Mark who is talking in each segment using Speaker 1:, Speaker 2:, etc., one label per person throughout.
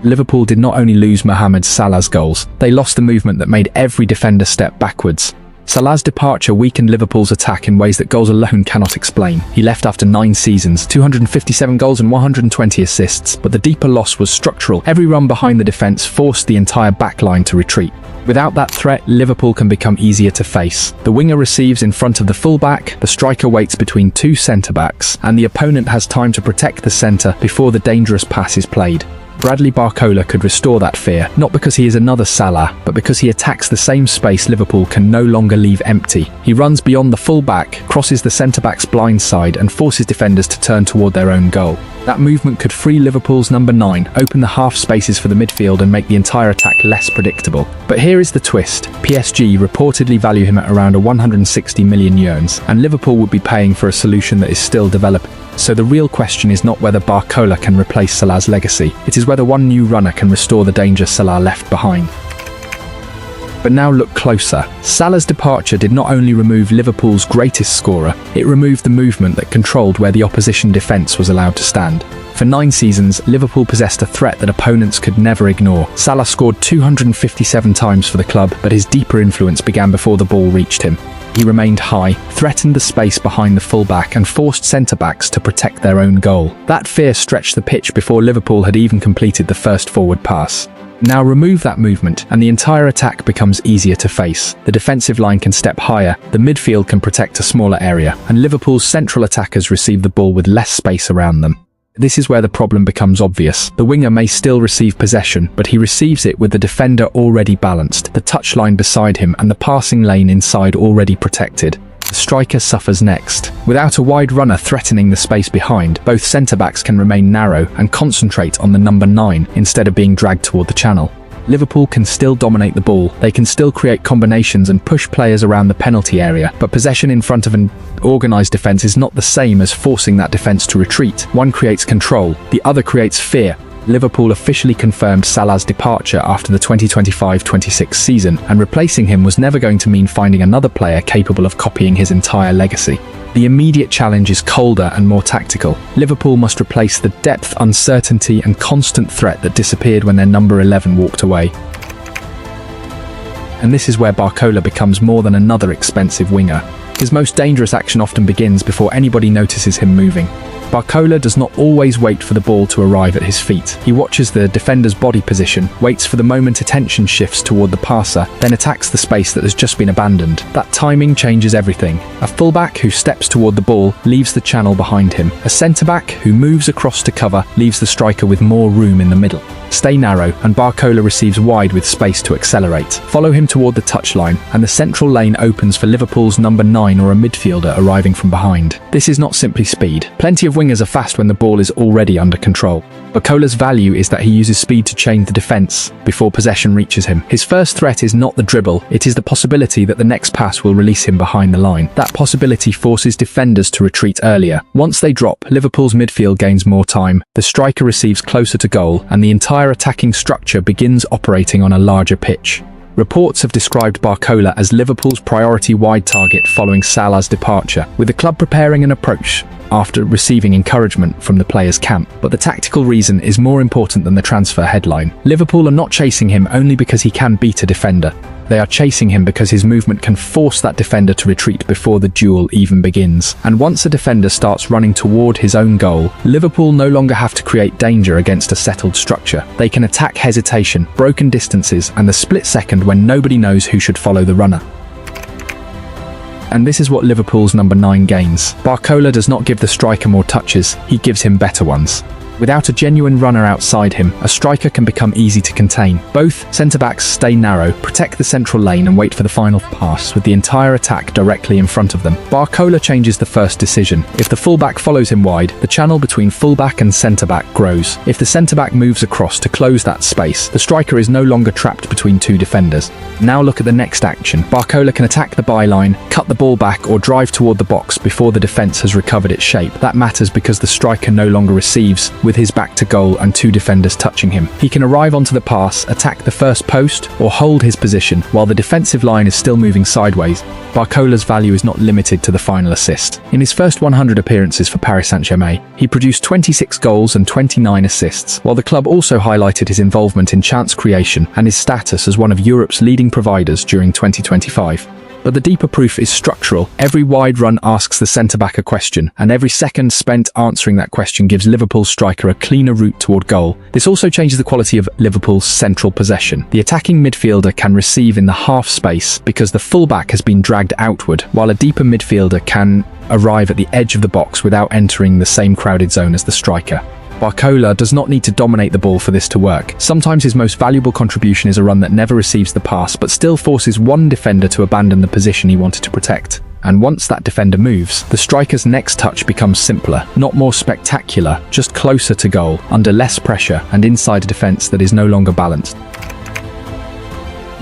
Speaker 1: Liverpool did not only lose Mohamed Salah's goals, they lost the movement that made every defender step backwards. Salah's departure weakened Liverpool's attack in ways that goals alone cannot explain. He left after 9 seasons, 257 goals and 120 assists, but the deeper loss was structural. Every run behind the defence forced the entire backline to retreat. Without that threat, Liverpool can become easier to face. The winger receives in front of the fullback, the striker waits between 2 centre-backs, and the opponent has time to protect the centre before the dangerous pass is played. Bradley Barcola could restore that fear, not because he is another Salah, but because he attacks the same space Liverpool can no longer leave empty. He runs beyond the full-back, crosses the centre-back's blind side and forces defenders to turn toward their own goal. That movement could free Liverpool's number 9, open the half spaces for the midfield and make the entire attack less predictable. But here is the twist. PSG reportedly value him at around 160 million euros, and Liverpool would be paying for a solution that is still developing. So the real question is not whether Barcola can replace Salah's legacy, it is whether one new runner can restore the danger Salah left behind. But now look closer. Salah's departure did not only remove Liverpool's greatest scorer, it removed the movement that controlled where the opposition defence was allowed to stand. For 9 seasons, Liverpool possessed a threat that opponents could never ignore. Salah scored 257 times for the club, but his deeper influence began before the ball reached him. He remained high, threatened the space behind the fullback and forced centre-backs to protect their own goal. That fear stretched the pitch before Liverpool had even completed the first forward pass. Now remove that movement and the entire attack becomes easier to face. The defensive line can step higher, the midfield can protect a smaller area, and Liverpool's central attackers receive the ball with less space around them. This is where the problem becomes obvious. The winger may still receive possession, but he receives it with the defender already balanced, the touchline beside him and the passing lane inside already protected. The striker suffers next. Without a wide runner threatening the space behind, both centre-backs can remain narrow and concentrate on the number 9 instead of being dragged toward the channel. Liverpool can still dominate the ball, they can still create combinations and push players around the penalty area, but possession in front of an organised defence is not the same as forcing that defence to retreat. One creates control, the other creates fear. Liverpool officially confirmed Salah's departure after the 2025-26 season, and replacing him was never going to mean finding another player capable of copying his entire legacy. The immediate challenge is colder and more tactical. Liverpool must replace the depth, uncertainty and constant threat that disappeared when their number 11 walked away. And this is where Barcola becomes more than another expensive winger. His most dangerous action often begins before anybody notices him moving. Barcola does not always wait for the ball to arrive at his feet. He watches the defender's body position, waits for the moment attention shifts toward the passer, then attacks the space that has just been abandoned. That timing changes everything. A fullback who steps toward the ball leaves the channel behind him. A centre-back who moves across to cover leaves the striker with more room in the middle. Stay narrow, and Barcola receives wide with space to accelerate. Follow him toward the touchline, and the central lane opens for Liverpool's number 9 or a midfielder arriving from behind. This is not simply speed. Plenty of wingers are fast when the ball is already under control. Barcola's value is that he uses speed to change the defence before possession reaches him. His first threat is not the dribble, it is the possibility that the next pass will release him behind the line. That possibility forces defenders to retreat earlier. Once they drop, Liverpool's midfield gains more time, the striker receives closer to goal, and the entire attacking structure begins operating on a larger pitch. Reports have described Barcola as Liverpool's priority wide target following Salah's departure, with the club preparing an approach after receiving encouragement from the players' camp. But the tactical reason is more important than the transfer headline. Liverpool are not chasing him only because he can beat a defender. They are chasing him because his movement can force that defender to retreat before the duel even begins. And once a defender starts running toward his own goal, Liverpool no longer have to create danger against a settled structure. They can attack hesitation, broken distances, and the split second when nobody knows who should follow the runner. And this is what Liverpool's number 9 gains. Barcola does not give the striker more touches, he gives him better ones. Without a genuine runner outside him, a striker can become easy to contain. Both centre-backs stay narrow, protect the central lane and wait for the final pass with the entire attack directly in front of them. Barcola changes the first decision. If the fullback follows him wide, the channel between fullback and centre-back grows. If the centre-back moves across to close that space, the striker is no longer trapped between 2 defenders. Now look at the next action. Barcola can attack the byline, cut the ball back or drive toward the box before the defence has recovered its shape. That matters because the striker no longer receives with his back to goal and two defenders touching him. He can arrive onto the pass, attack the first post, or hold his position while the defensive line is still moving sideways. Barcola's value is not limited to the final assist. In his first 100 appearances for Paris Saint-Germain, he produced 26 goals and 29 assists, while the club also highlighted his involvement in chance creation and his status as one of Europe's leading providers during 2025. But the deeper proof is structural. Every wide run asks the centre-back a question, and every second spent answering that question gives Liverpool's striker a cleaner route toward goal. This also changes the quality of Liverpool's central possession. The attacking midfielder can receive in the half space because the fullback has been dragged outward, while a deeper midfielder can arrive at the edge of the box without entering the same crowded zone as the striker. Barcola does not need to dominate the ball for this to work. Sometimes his most valuable contribution is a run that never receives the pass but still forces one defender to abandon the position he wanted to protect. And once that defender moves, the striker's next touch becomes simpler, not more spectacular, just closer to goal, under less pressure and inside a defense that is no longer balanced.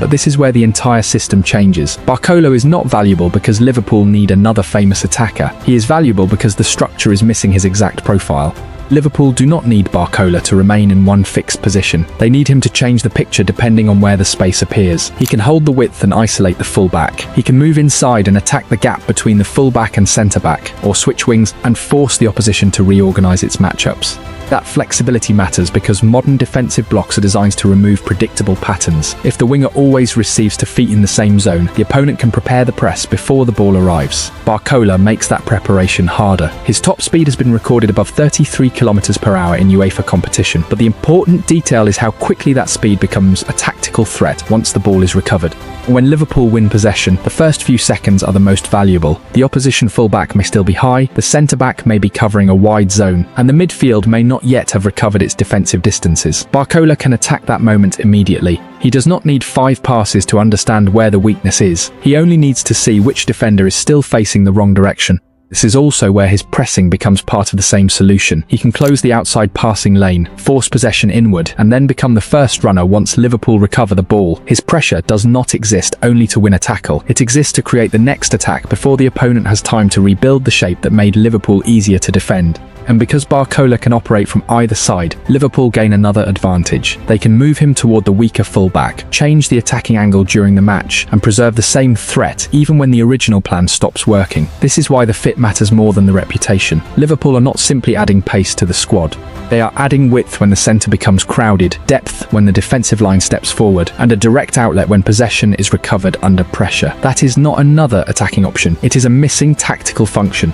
Speaker 1: But this is where the entire system changes. Barcola is not valuable because Liverpool need another famous attacker. He is valuable because the structure is missing his exact profile. Liverpool do not need Barcola to remain in one fixed position. They need him to change the picture depending on where the space appears. He can hold the width and isolate the fullback. He can move inside and attack the gap between the fullback and centre-back, or switch wings and force the opposition to reorganise its matchups. That flexibility matters because modern defensive blocks are designed to remove predictable patterns. If the winger always receives to feet in the same zone, the opponent can prepare the press before the ball arrives. Barcola makes that preparation harder. His top speed has been recorded above 33 km/h in UEFA competition, but the important detail is how quickly that speed becomes a tactical threat once the ball is recovered. When Liverpool win possession, the first few seconds are the most valuable. The opposition fullback may still be high, the centre-back may be covering a wide zone, and the midfield may not yet have recovered its defensive distances. Barcola can attack that moment immediately. He does not need 5 passes to understand where the weakness is. He only needs to see which defender is still facing the wrong direction. This is also where his pressing becomes part of the same solution. He can close the outside passing lane, force possession inward, and then become the first runner once Liverpool recover the ball. His pressure does not exist only to win a tackle. It exists to create the next attack before the opponent has time to rebuild the shape that made Liverpool easier to defend. And because Barcola can operate from either side, Liverpool gain another advantage. They can move him toward the weaker fullback, change the attacking angle during the match, and preserve the same threat even when the original plan stops working. This is why the fit matters more than the reputation. Liverpool are not simply adding pace to the squad. They are adding width when the centre becomes crowded, depth when the defensive line steps forward, and a direct outlet when possession is recovered under pressure. That is not another attacking option. It is a missing tactical function.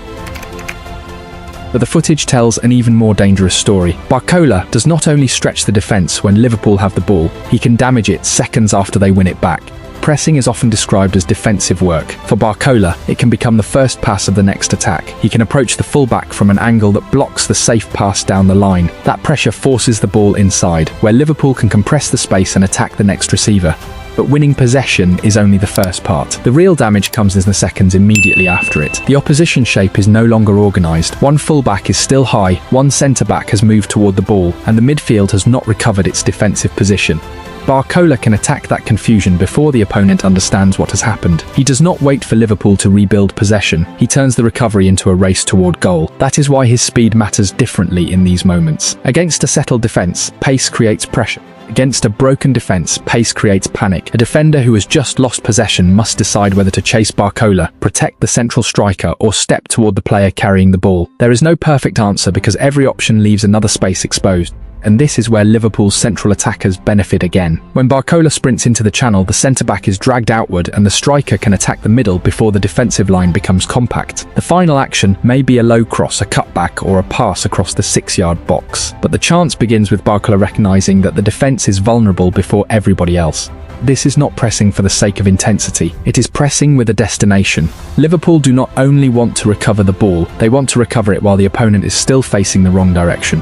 Speaker 1: But the footage tells an even more dangerous story. Barcola does not only stretch the defence when Liverpool have the ball, he can damage it seconds after they win it back. Pressing is often described as defensive work. For Barcola, it can become the first pass of the next attack. He can approach the fullback from an angle that blocks the safe pass down the line. That pressure forces the ball inside, where Liverpool can compress the space and attack the next receiver. But winning possession is only the first part. The real damage comes in the seconds immediately after it. The opposition shape is no longer organised. One fullback is still high, one centre-back has moved toward the ball, and the midfield has not recovered its defensive position. Barcola can attack that confusion before the opponent understands what has happened. He does not wait for Liverpool to rebuild possession. He turns the recovery into a race toward goal. That is why his speed matters differently in these moments. Against a settled defence, pace creates pressure. Against a broken defence, pace creates panic. A defender who has just lost possession must decide whether to chase Barcola, protect the central striker, or step toward the player carrying the ball. There is no perfect answer because every option leaves another space exposed. And this is where Liverpool's central attackers benefit again. When Barcola sprints into the channel, the centre-back is dragged outward and the striker can attack the middle before the defensive line becomes compact. The final action may be a low cross, a cutback, or a pass across the 6-yard box. But the chance begins with Barcola recognising that the defence is vulnerable before everybody else. This is not pressing for the sake of intensity. It is pressing with a destination. Liverpool do not only want to recover the ball, they want to recover it while the opponent is still facing the wrong direction.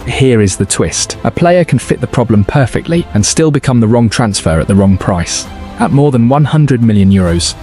Speaker 1: Here is the twist. A player can fit the problem perfectly and still become the wrong transfer at the wrong price. At more than €100 million,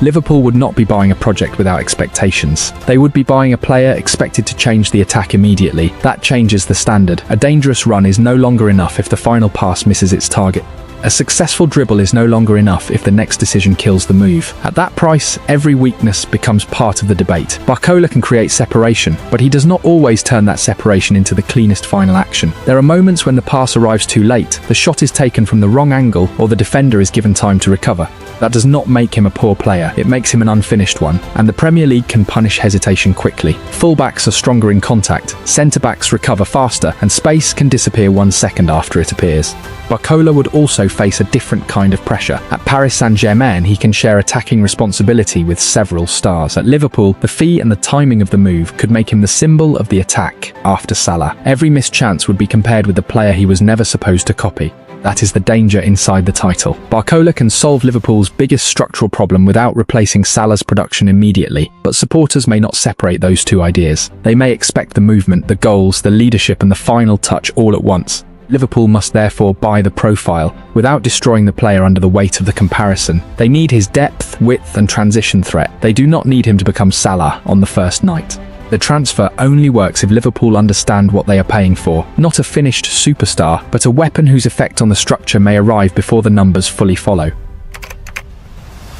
Speaker 1: Liverpool would not be buying a project without expectations. They would be buying a player expected to change the attack immediately. That changes the standard. A dangerous run is no longer enough if the final pass misses its target. A successful dribble is no longer enough if the next decision kills the move. At that price, every weakness becomes part of the debate. Barcola can create separation, but he does not always turn that separation into the cleanest final action. There are moments when the pass arrives too late, the shot is taken from the wrong angle, or the defender is given time to recover. That does not make him a poor player, it makes him an unfinished one, and the Premier League can punish hesitation quickly. Fullbacks are stronger in contact, centre-backs recover faster, and space can disappear 1 second after it appears. Barcola would also face a different kind of pressure. At Paris Saint-Germain, he can share attacking responsibility with several stars. At Liverpool, the fee and the timing of the move could make him the symbol of the attack after Salah. Every missed chance would be compared with the player he was never supposed to copy. That is the danger inside the title. Barcola can solve Liverpool's biggest structural problem without replacing Salah's production immediately, but supporters may not separate those two ideas. They may expect the movement, the goals, the leadership and the final touch all at once. Liverpool must therefore buy the profile, without destroying the player under the weight of the comparison. They need his depth, width and transition threat. They do not need him to become Salah on the first night. The transfer only works if Liverpool understand what they are paying for. Not a finished superstar, but a weapon whose effect on the structure may arrive before the numbers fully follow.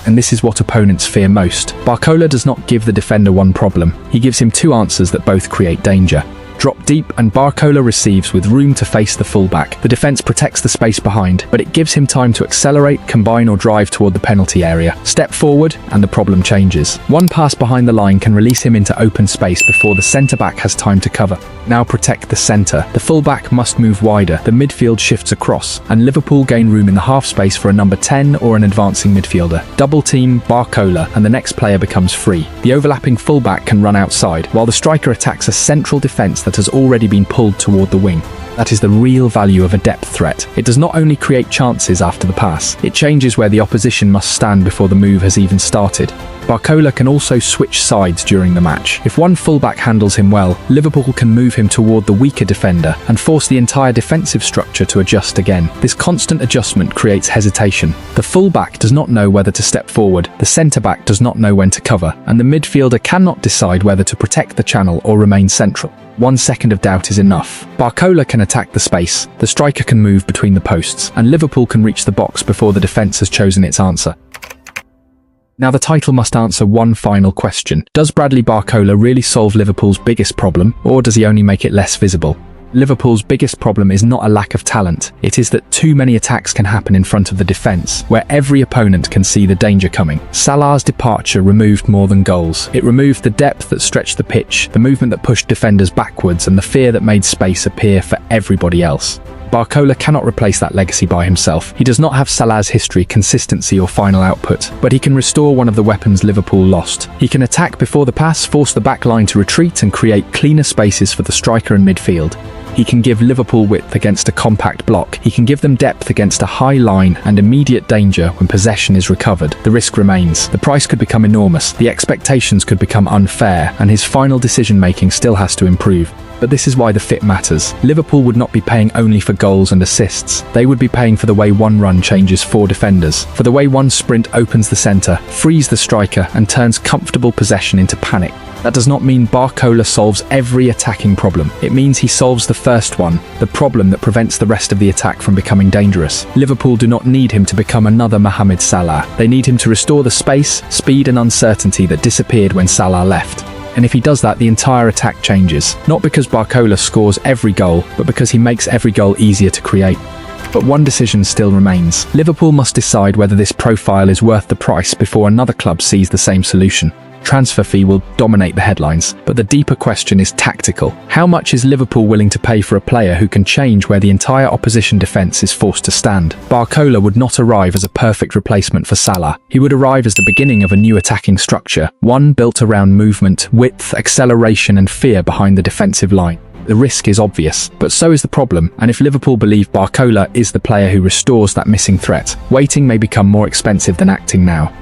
Speaker 1: And this is what opponents fear most. Barcola does not give the defender one problem. He gives him two answers that both create danger. Drop deep and Barcola receives with room to face the fullback. The defence protects the space behind, but it gives him time to accelerate, combine or drive toward the penalty area. Step forward and the problem changes. One pass behind the line can release him into open space before the centre-back has time to cover. Now protect the centre. The fullback must move wider, the midfield shifts across, and Liverpool gain room in the half space for a number 10 or an advancing midfielder. Double team Barcola and the next player becomes free. The overlapping fullback can run outside, while the striker attacks a central defence that has already been pulled toward the wing. That is the real value of a depth threat. It does not only create chances after the pass, it changes where the opposition must stand before the move has even started. Barcola can also switch sides during the match. If one fullback handles him well, Liverpool can move him toward the weaker defender and force the entire defensive structure to adjust again. This constant adjustment creates hesitation. The fullback does not know whether to step forward, the centre-back does not know when to cover, and the midfielder cannot decide whether to protect the channel or remain central. 1 second of doubt is enough. Barcola can attack the space, the striker can move between the posts, and Liverpool can reach the box before the defence has chosen its answer. Now the title must answer one final question. Does Bradley Barcola really solve Liverpool's biggest problem, or does he only make it less visible? Liverpool's biggest problem is not a lack of talent, it is that too many attacks can happen in front of the defence, where every opponent can see the danger coming. Salah's departure removed more than goals. It removed the depth that stretched the pitch, the movement that pushed defenders backwards, and the fear that made space appear for everybody else. Barcola cannot replace that legacy by himself. He does not have Salah's history, consistency or final output, but he can restore one of the weapons Liverpool lost. He can attack before the pass, force the back line to retreat and create cleaner spaces for the striker and midfield. He can give Liverpool width against a compact block. He can give them depth against a high line and immediate danger when possession is recovered. The risk remains. The price could become enormous. The expectations could become unfair, and his final decision-making still has to improve. But this is why the fit matters. Liverpool would not be paying only for goals and assists. They would be paying for the way one run changes 4 defenders, for the way one sprint opens the centre, frees the striker, and turns comfortable possession into panic. That does not mean Barcola solves every attacking problem. It means he solves the first one, the problem that prevents the rest of the attack from becoming dangerous. Liverpool do not need him to become another Mohamed Salah. They need him to restore the space, speed and uncertainty that disappeared when Salah left. And if he does that, the entire attack changes. Not because Barcola scores every goal, but because he makes every goal easier to create. But one decision still remains. Liverpool must decide whether this profile is worth the price before another club sees the same solution. Transfer fee will dominate the headlines, but the deeper question is tactical. How much is Liverpool willing to pay for a player who can change where the entire opposition defence is forced to stand? Barcola would not arrive as a perfect replacement for Salah. He would arrive as the beginning of a new attacking structure, one built around movement, width, acceleration and fear behind the defensive line. The risk is obvious, but so is the problem, and if Liverpool believe Barcola is the player who restores that missing threat, waiting may become more expensive than acting now.